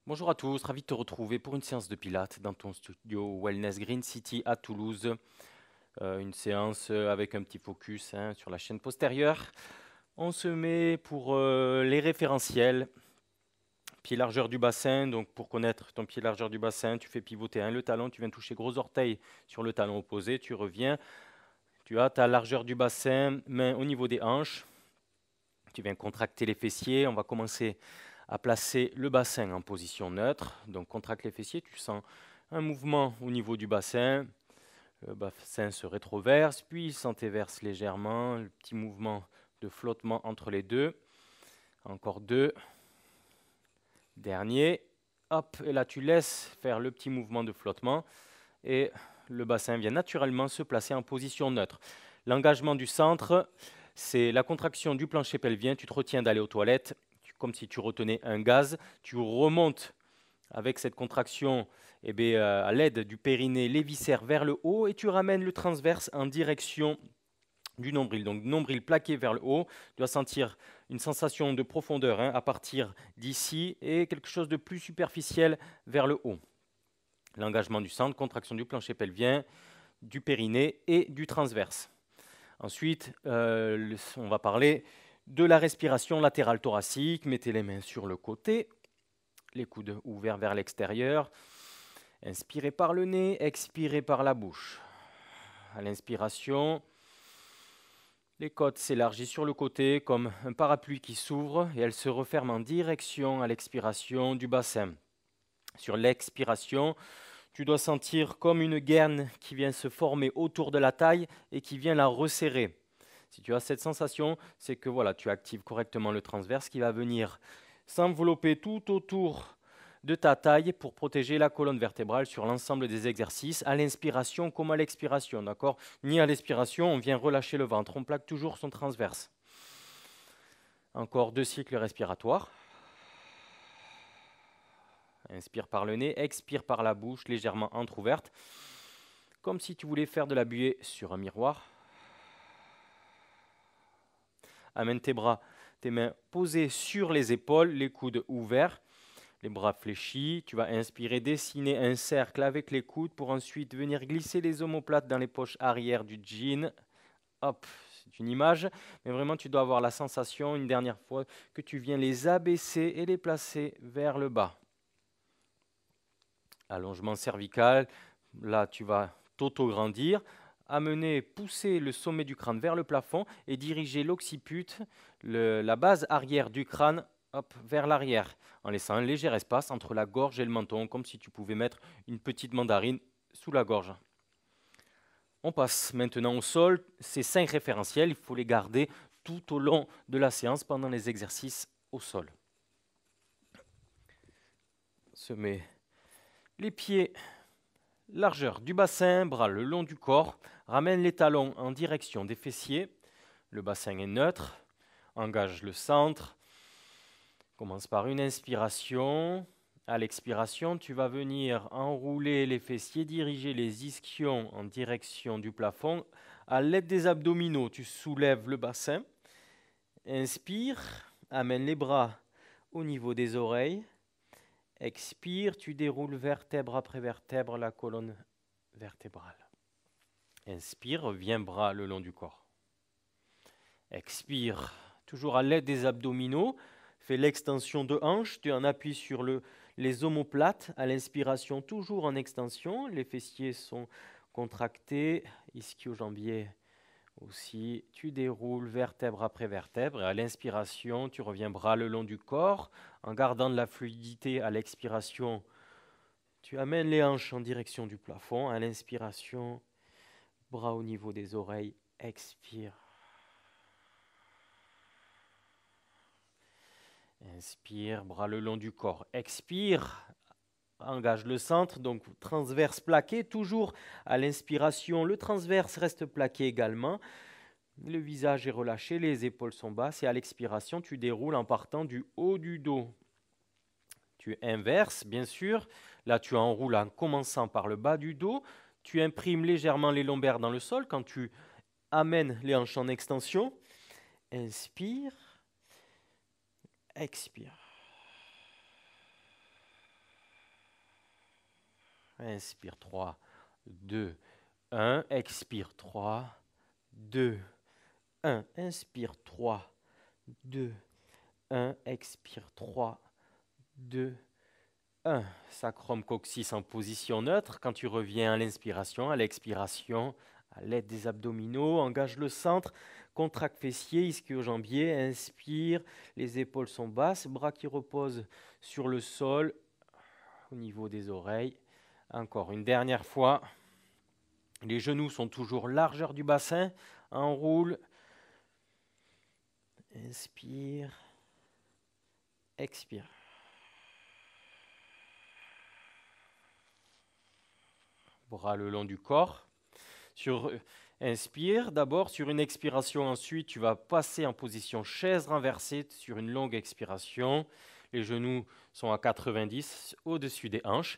Bonjour à tous, ravi de te retrouver pour une séance de pilates dans ton studio Wellness Green City à Toulouse. Une séance avec un petit focus sur la chaîne postérieure. On se met pour les référentiels. Pied largeur du bassin, donc pour connaître ton pied largeur du bassin, tu fais pivoter le talon, tu viens toucher gros orteil sur le talon opposé, tu reviens, tu as ta largeur du bassin, main au niveau des hanches, tu viens contracter les fessiers, on va commencer à placer le bassin en position neutre. Donc contracte les fessiers, tu sens un mouvement au niveau du bassin. Le bassin se rétroverse, puis il s'antéverse légèrement. Le petit mouvement de flottement entre les deux. Encore deux. Dernier. Hop, et là tu laisses faire le petit mouvement de flottement. Et le bassin vient naturellement se placer en position neutre. L'engagement du centre, c'est la contraction du plancher pelvien. Tu te retiens d'aller aux toilettes, comme si tu retenais un gaz. Tu remontes avec cette contraction à l'aide du périnée, les viscères vers le haut et tu ramènes le transverse en direction du nombril. Donc nombril plaqué vers le haut, tu dois sentir une sensation de profondeur à partir d'ici et quelque chose de plus superficiel vers le haut. L'engagement du centre, contraction du plancher pelvien, du périnée et du transverse. Ensuite, on va parler de la respiration latérale thoracique. Mettez les mains sur le côté, les coudes ouverts vers l'extérieur. Inspirez par le nez, expirez par la bouche. À l'inspiration, les côtes s'élargissent sur le côté comme un parapluie qui s'ouvre et elles se referment en direction à l'expiration du bassin. Sur l'expiration, tu dois sentir comme une gaine qui vient se former autour de la taille et qui vient la resserrer. Si tu as cette sensation, c'est que voilà, tu actives correctement le transverse qui va venir s'envelopper tout autour de ta taille pour protéger la colonne vertébrale sur l'ensemble des exercices, à l'inspiration comme à l'expiration, d'accord? Ni à l'expiration, on vient relâcher le ventre, on plaque toujours son transverse. Encore 2 cycles respiratoires. Inspire par le nez, expire par la bouche, légèrement entrouverte, comme si tu voulais faire de la buée sur un miroir. Amène tes bras, tes mains posées sur les épaules, les coudes ouverts, les bras fléchis. Tu vas inspirer, dessiner un cercle avec les coudes pour ensuite venir glisser les omoplates dans les poches arrière du jean. Hop, c'est une image, mais vraiment tu dois avoir la sensation, une dernière fois, que tu viens les abaisser et les placer vers le bas. Allongement cervical, là tu vas t'auto-grandir, amener, pousser le sommet du crâne vers le plafond et diriger l'occiput, la base arrière du crâne, hop, vers l'arrière, en laissant un léger espace entre la gorge et le menton, comme si tu pouvais mettre une petite mandarine sous la gorge. On passe maintenant au sol. Ces 5 référentiels, il faut les garder tout au long de la séance pendant les exercices au sol. Se met les pieds largeur du bassin, bras le long du corps, ramène les talons en direction des fessiers, le bassin est neutre, engage le centre, commence par une inspiration, à l'expiration tu vas venir enrouler les fessiers, diriger les ischions en direction du plafond, à l'aide des abdominaux tu soulèves le bassin, inspire, amène les bras au niveau des oreilles, expire, tu déroules vertèbre après vertèbre la colonne vertébrale. Inspire, reviens bras le long du corps. Expire, toujours à l'aide des abdominaux, fais l'extension de hanche, tu en appuies sur les omoplates. À l'inspiration, toujours en extension, les fessiers sont contractés, ischio-jambier aussi. Tu déroules vertèbre après vertèbre et à l'inspiration, tu reviens bras le long du corps en gardant de la fluidité à l'expiration. Tu amènes les hanches en direction du plafond. À l'inspiration, bras au niveau des oreilles, expire. Inspire, bras le long du corps. Expire, engage le centre, donc transverse plaqué, toujours à l'inspiration. Le transverse reste plaqué également. Le visage est relâché, les épaules sont basses et à l'expiration, tu déroules en partant du haut du dos. Tu inverses, bien sûr. Là, tu enroules en commençant par le bas du dos. Tu imprimes légèrement les lombaires dans le sol quand tu amènes les hanches en extension. Inspire, expire. Inspire 3, 2, 1. Expire 3, 2, 1. Inspire 3, 2, 1. Expire 3, 2, 1. Sacrum coccyx en position neutre. Quand tu reviens à l'inspiration, à l'expiration, à l'aide des abdominaux, engage le centre, contracte fessier, ischio-jambier, inspire, les épaules sont basses, bras qui reposent sur le sol, au niveau des oreilles. Encore une dernière fois. Les genoux sont toujours largeur du bassin. Enroule. Inspire. Expire. Bras le long du corps. Inspire d'abord, sur une expiration ensuite, tu vas passer en position chaise renversée sur une longue expiration. Les genoux sont à 90 au-dessus des hanches.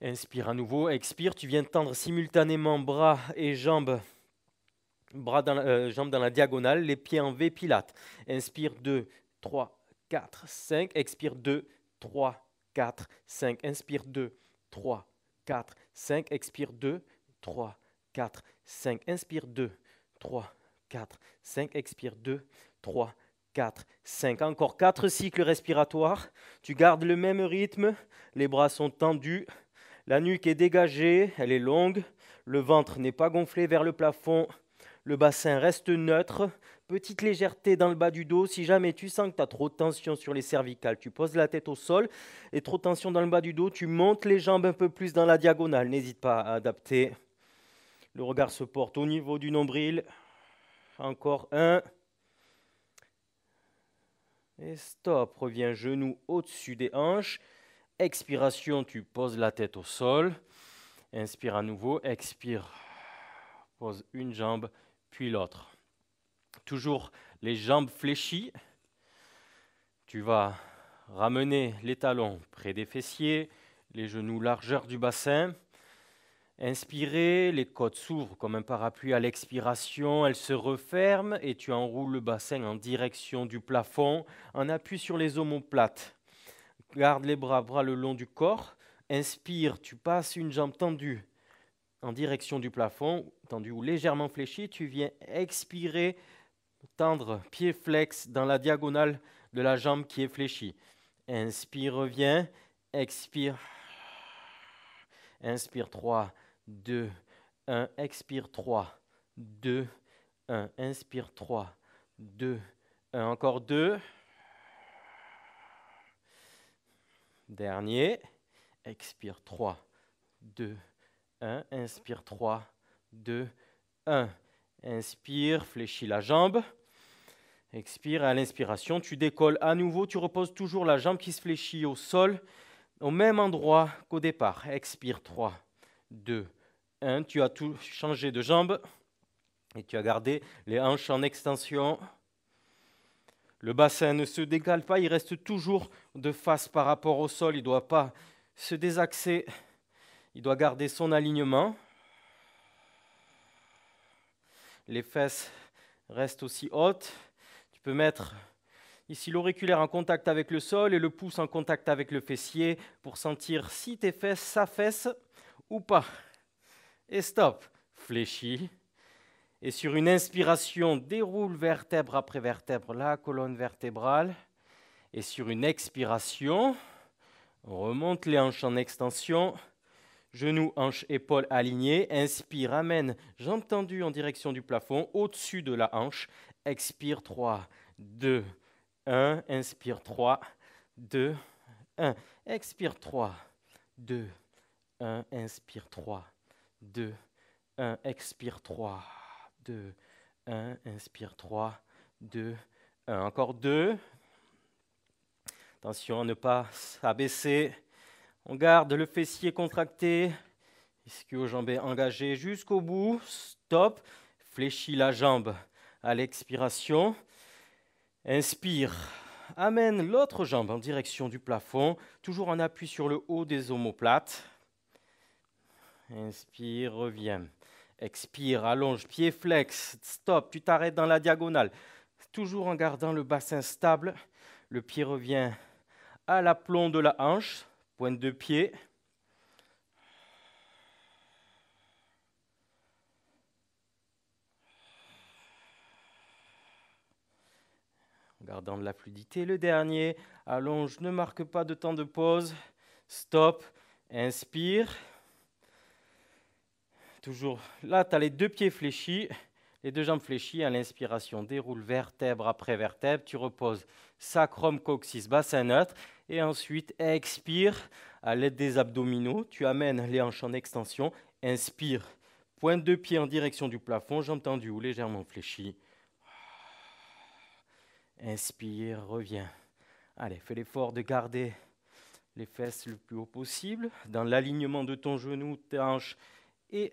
Inspire à nouveau, expire, tu viens tendre simultanément bras et jambes, jambes dans la diagonale, les pieds en V Pilates. Inspire 2, 3, 4, 5, expire 2, 3, 4, 5, inspire 2, 3, 4, 5, expire 2, 3, 4, 5, inspire 2, 3, 4, 5, expire 2, 3, 4, 5. Encore 4 cycles respiratoires. Tu gardes le même rythme, les bras sont tendus, la nuque est dégagée, elle est longue, le ventre n'est pas gonflé vers le plafond, le bassin reste neutre, petite légèreté dans le bas du dos. Si jamais tu sens que tu as trop de tension sur les cervicales, tu poses la tête au sol et trop de tension dans le bas du dos, tu montes les jambes un peu plus dans la diagonale. N'hésite pas à adapter. Le regard se porte au niveau du nombril. Encore 1. Et stop. Reviens genou au-dessus des hanches. Expiration, tu poses la tête au sol. Inspire à nouveau. Expire. Pose une jambe, puis l'autre. Toujours les jambes fléchies. Tu vas ramener les talons près des fessiers, les genoux largeur du bassin. Inspirez, les côtes s'ouvrent comme un parapluie à l'expiration, elles se referment et tu enroules le bassin en direction du plafond en appui sur les omoplates. Garde les bras le long du corps. Inspire, tu passes une jambe tendue en direction du plafond, tendue ou légèrement fléchie. Tu viens expirer, tendre pied flex dans la diagonale de la jambe qui est fléchie. Inspire, reviens, expire. Inspire 3, 2, 1, expire 3, 2, 1, inspire 3, 2, 1, encore 2. Dernier, expire 3, 2, 1, inspire 3, 2, 1. Inspire, fléchis la jambe. Expire, à l'inspiration, tu décolles à nouveau, tu reposes toujours la jambe qui se fléchit au sol, au même endroit qu'au départ. Expire 3, 2, 1. Tu as tout changé de jambe et tu as gardé les hanches en extension. Le bassin ne se décale pas, il reste toujours de face par rapport au sol. Il ne doit pas se désaxer, il doit garder son alignement. Les fesses restent aussi hautes. Tu peux mettre ici l'auriculaire en contact avec le sol et le pouce en contact avec le fessier pour sentir si tes fesses s'affaissent ou pas. Et stop, fléchis. Et sur une inspiration, déroule vertèbre après vertèbre la colonne vertébrale. Et sur une expiration, remonte les hanches en extension. Genoux, hanches, épaules alignées. Inspire, amène, jambes tendues en direction du plafond, au-dessus de la hanche. Expire, 3, 2, 1. Inspire, 3, 2, 1. Expire, 3, 2, 1. Inspire, 3, 2, 1. Expire, 3, 2, 1. Inspire, 3, 2, 1. Encore 2. Attention à ne pas s'abaisser. On garde le fessier contracté, ischio-jambier engagé jusqu'au bout. Stop. Fléchis la jambe à l'expiration. Inspire. Amène l'autre jambe en direction du plafond, toujours en appui sur le haut des omoplates. Inspire, reviens. Expire, allonge, pied flex. Stop, tu t'arrêtes dans la diagonale. Toujours en gardant le bassin stable. Le pied revient à l'aplomb de la hanche. Pointe de pied. gardant de la fluidité. Le dernier, allonge, ne marque pas de temps de pause. Stop, inspire. Toujours là, tu as les deux pieds fléchis, les deux jambes fléchies. À l'inspiration, déroule vertèbre après vertèbre. Tu reposes sacrum, coccyx, bassin neutre. Et ensuite, expire à l'aide des abdominaux. Tu amènes les hanches en extension. Inspire, pointe de pied en direction du plafond, jambes tendues ou légèrement fléchies. Inspire, reviens. Allez, fais l'effort de garder les fesses le plus haut possible, dans l'alignement de ton genou, tes hanches et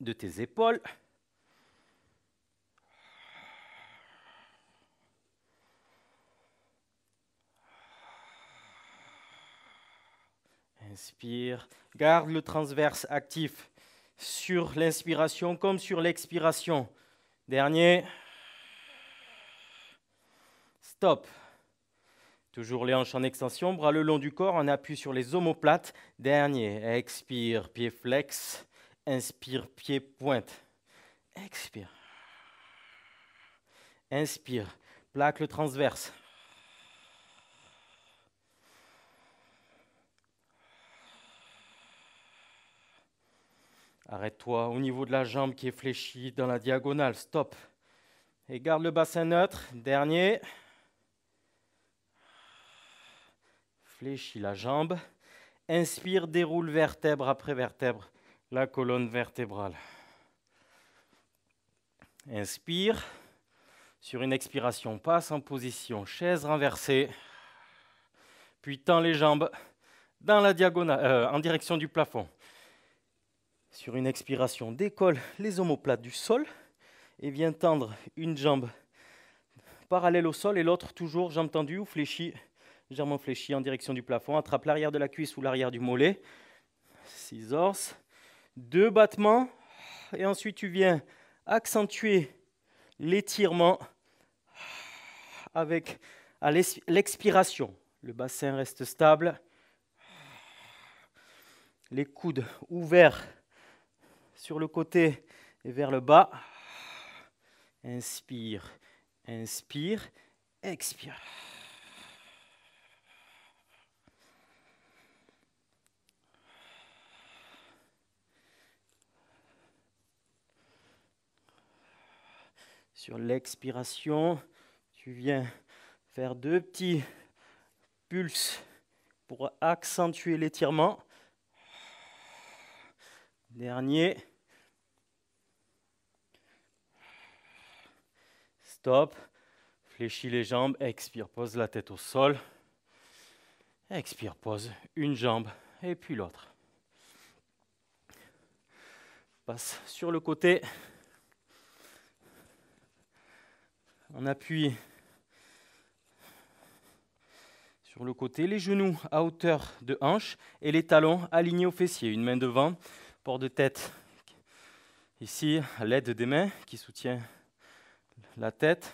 de tes épaules. Inspire, garde le transverse actif sur l'inspiration comme sur l'expiration. Dernier. Stop. Toujours les hanches en extension, bras le long du corps, on appuie sur les omoplates. Dernier, expire, pied flex. Inspire, pied pointe. Expire. Inspire, plaque le transverse. Arrête-toi au niveau de la jambe qui est fléchie dans la diagonale. Stop. Et garde le bassin neutre. Dernier. Fléchis la jambe. Inspire, déroule vertèbre après vertèbre la colonne vertébrale. Inspire. Sur une expiration, passe en position chaise renversée. Puis tends les jambes dans la diagonale, en direction du plafond. Sur une expiration, décolle les omoplates du sol et viens tendre une jambe parallèle au sol et l'autre toujours jambe tendue ou fléchie, légèrement fléchie en direction du plafond. Attrape l'arrière de la cuisse ou l'arrière du mollet. Scissors. 2 battements. Et ensuite, tu viens accentuer l'étirement avec à l'expiration. Le bassin reste stable. Les coudes ouverts sur le côté et vers le bas. Inspire, inspire, expire. Sur l'expiration, tu viens faire 2 petits pulses pour accentuer l'étirement. Dernier. Stop. Fléchis les jambes. Expire, pose la tête au sol. Expire, pose une jambe et puis l'autre. Passe sur le côté. On appuie sur le côté, les genoux à hauteur de hanche et les talons alignés aux fessiers. Une main devant, port de tête ici à l'aide des mains qui soutient la tête.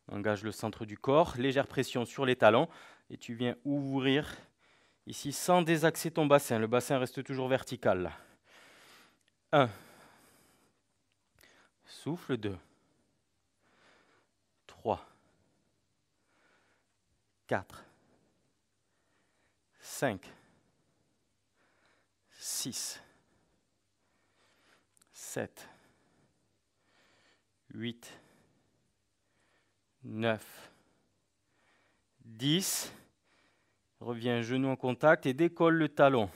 On engage le centre du corps, légère pression sur les talons et tu viens ouvrir ici sans désaxer ton bassin. Le bassin reste toujours vertical. 1. Souffle. 2. 3. 4. 5. 6. 7. 8. 9. 10. Reviens genou en contact et décolle le talon.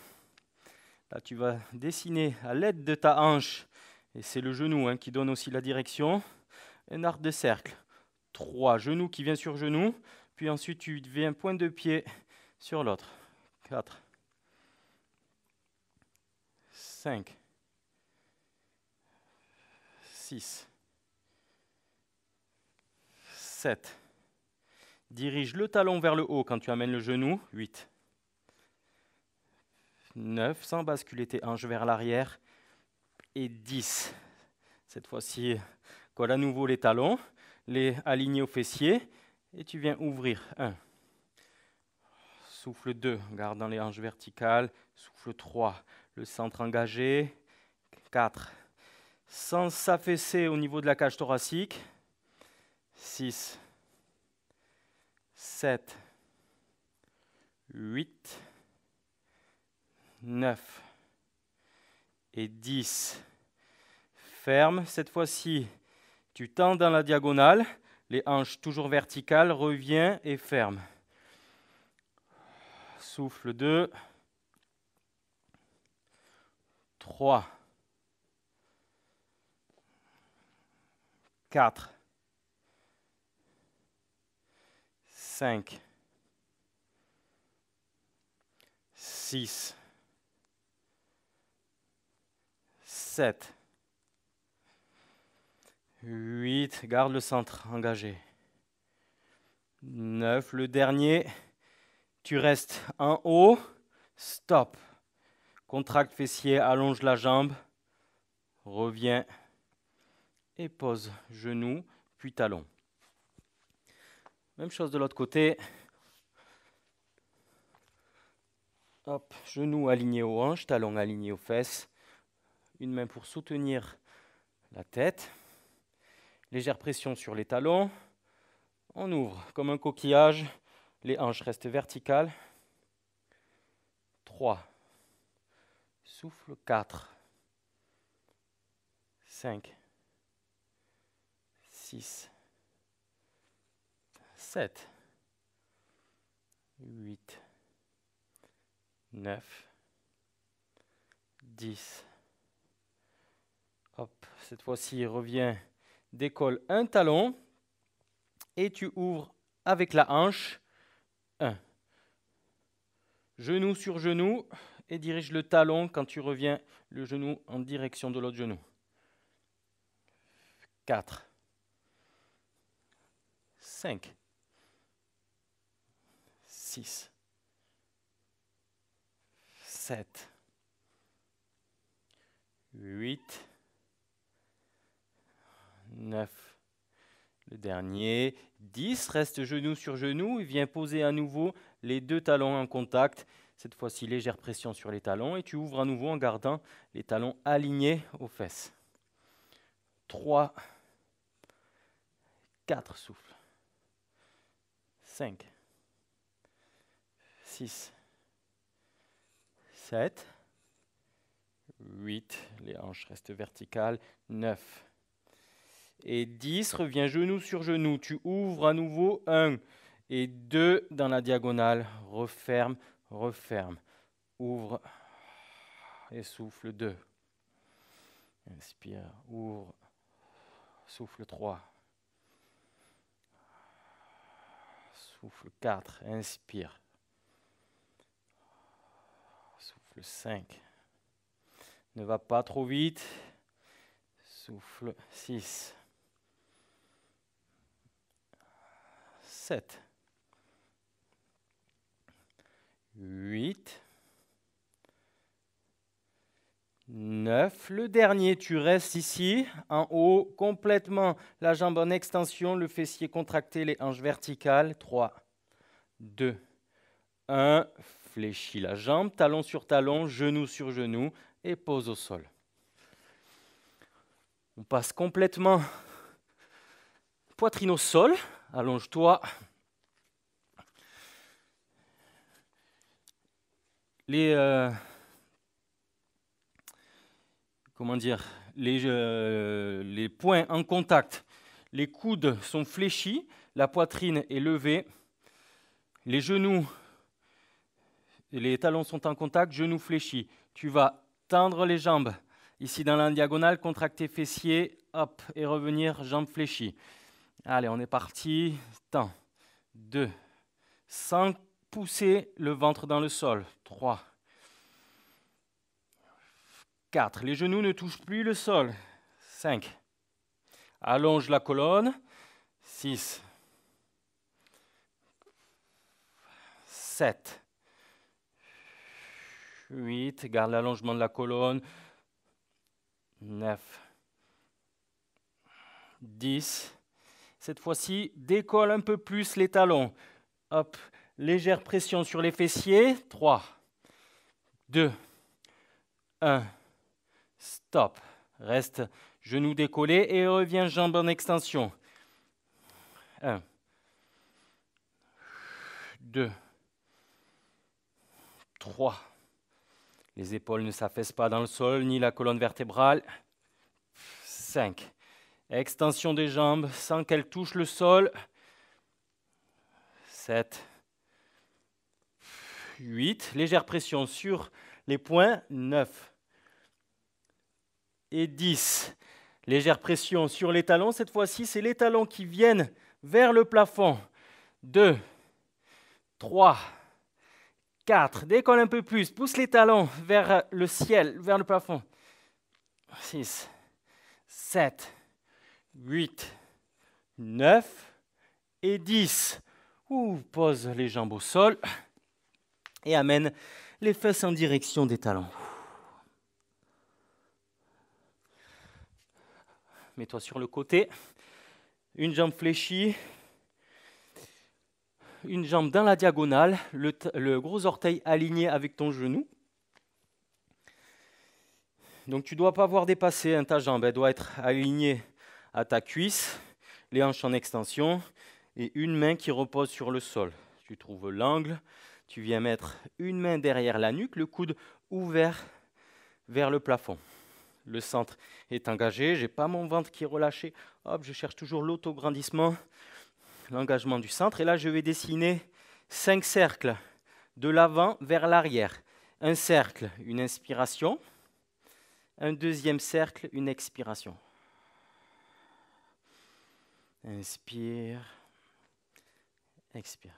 Là, tu vas dessiner à l'aide de ta hanche, et c'est le genou qui donne aussi la direction, un arc de cercle. 3, genou qui vient sur genou, puis ensuite tu viens pointe de pied sur l'autre. 4, 5, 6, 7. Dirige le talon vers le haut quand tu amènes le genou. 8. 9, sans basculer tes hanches vers l'arrière. Et 10. Cette fois-ci, colle à nouveau les talons, les alignés aux fessiers. Et tu viens ouvrir. 1. Souffle 2, gardant les hanches verticales. Souffle 3, le centre engagé. 4. Sans s'affaisser au niveau de la cage thoracique. 6, 7, 8, 9 et 10. Ferme. Cette fois-ci, tu tends dans la diagonale, les hanches toujours verticales, reviens et ferme. Souffle 2, 3, 4, 5, 6, 7, 8, garde le centre engagé. 9, le dernier, tu restes en haut, stop. Contracte fessier, allonge la jambe, reviens et pose genou, puis talon. Même chose de l'autre côté. Hop, genou aligné aux hanches, talon aligné aux fesses. Une main pour soutenir la tête. Légère pression sur les talons. On ouvre comme un coquillage. Les hanches restent verticales. 3. Souffle 4. 5. 6. 7. 8. 9. 10. Hop, cette fois-ci, reviens, décolle un talon et tu ouvres avec la hanche 1. Genou sur genou et dirige le talon quand tu reviens le genou en direction de l'autre genou. 4. 5. 6. 7. 8. 9. Le dernier. 10. Reste genou sur genou et viens poser à nouveau les deux talons en contact. Cette fois-ci, légère pression sur les talons et tu ouvres à nouveau en gardant les talons alignés aux fesses. 3. 4. Souffle. 5. 6. 7. 8. Les hanches restent verticales. 9. Et 10, reviens genou sur genou. Tu ouvres à nouveau 1 et 2 dans la diagonale. Referme, referme. Ouvre et souffle 2. Inspire, ouvre, souffle 3. Souffle 4, inspire. Souffle 5. Ne va pas trop vite. Souffle 6. 7, 8, 9. Le dernier, tu restes ici, en haut, complètement la jambe en extension, le fessier contracté, les hanches verticales. 3, 2, 1. Fléchis la jambe, talon sur talon, genou sur genou et pose au sol. On passe complètement poitrine au sol. Allonge-toi. Les points en contact. Les coudes sont fléchis, la poitrine est levée, les genoux, les talons sont en contact, genoux fléchis. Tu vas tendre les jambes. Ici dans la diagonale, contracter fessiers, hop, et revenir, jambes fléchies. Allez, on est parti. Tends. 2. Sans pousser le ventre dans le sol. 3. 4. Les genoux ne touchent plus le sol. 5. Allonge la colonne. 6. 7. 8. Garde l'allongement de la colonne. 9. 10. Cette fois-ci, décolle un peu plus les talons. Hop, légère pression sur les fessiers. 3, 2, 1. Stop. Reste genou décollé et reviens jambe en extension. 1, 2, 3. Les épaules ne s'affaissent pas dans le sol, ni la colonne vertébrale. 5. Extension des jambes sans qu'elles touchent le sol. 7. 8. Légère pression sur les poings. 9. Et 10. Légère pression sur les talons. Cette fois-ci, c'est les talons qui viennent vers le plafond. 2. 3. 4. Décolle un peu plus. Pousse les talons vers le ciel, vers le plafond. 6. 7. 8. 9. Et 10. Pose les jambes au sol et amène les fesses en direction des talons. Mets-toi sur le côté. Une jambe fléchie. Une jambe dans la diagonale. Le gros orteil aligné avec ton genou. Donc tu ne dois pas voir dépasser ta jambe. Elle doit être alignée à ta cuisse. Les hanches en extension. Et une main qui repose sur le sol. Tu trouves l'angle, tu viens mettre une main derrière la nuque, le coude ouvert vers le plafond. Le centre est engagé, je n'ai pas mon ventre qui est relâché. Hop, je cherche toujours l'autograndissement, l'engagement du centre. Et là, je vais dessiner 5 cercles de l'avant vers l'arrière. Un cercle, une inspiration. Un deuxième cercle, une expiration. Inspire. Expire.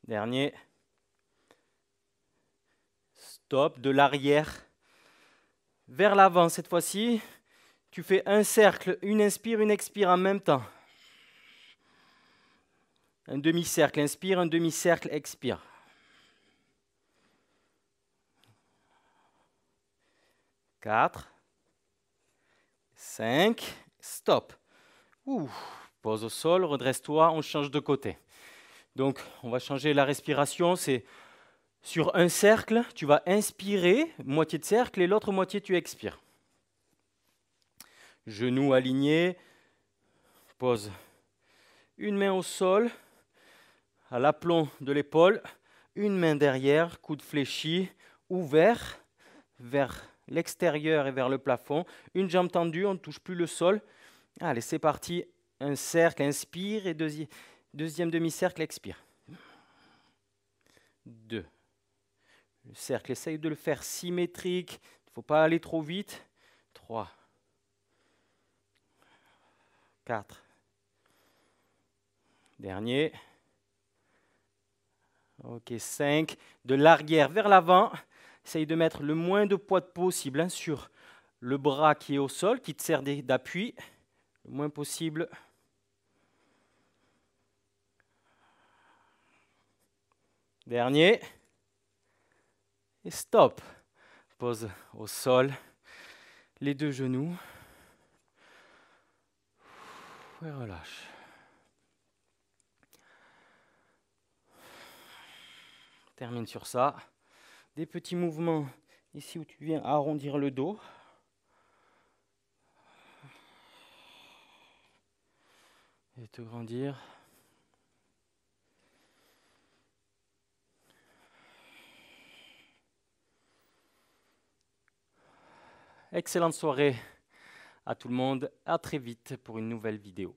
Dernier. Stop, de l'arrière vers l'avant. Cette fois-ci, tu fais un cercle, une inspire, une expire en même temps. Un demi-cercle, inspire, un demi-cercle, expire. Quatre. 5, stop. Pose au sol, redresse-toi, on change de côté. Donc, on va changer la respiration. C'est sur un cercle, tu vas inspirer, moitié de cercle, et l'autre moitié, tu expires. Genoux alignés, pose une main au sol, à l'aplomb de l'épaule, une main derrière, coude fléchi, ouvert vers l'extérieur et vers le plafond. Une jambe tendue, on ne touche plus le sol. Allez, c'est parti. Un cercle, inspire, et deuxième demi-cercle, expire. 2. Le cercle, essaye de le faire symétrique. Il ne faut pas aller trop vite. 3. 4. Dernier. Ok, 5. De l'arrière vers l'avant. Essaye de mettre le moins de poids possible sur le bras qui est au sol, qui te sert d'appui. Le moins possible. Dernier. Et stop. Pose au sol. Les deux genoux. Et relâche. Termine sur ça. Des petits mouvements ici où tu viens arrondir le dos. Et te grandir. Excellente soirée à tout le monde. À très vite pour une nouvelle vidéo.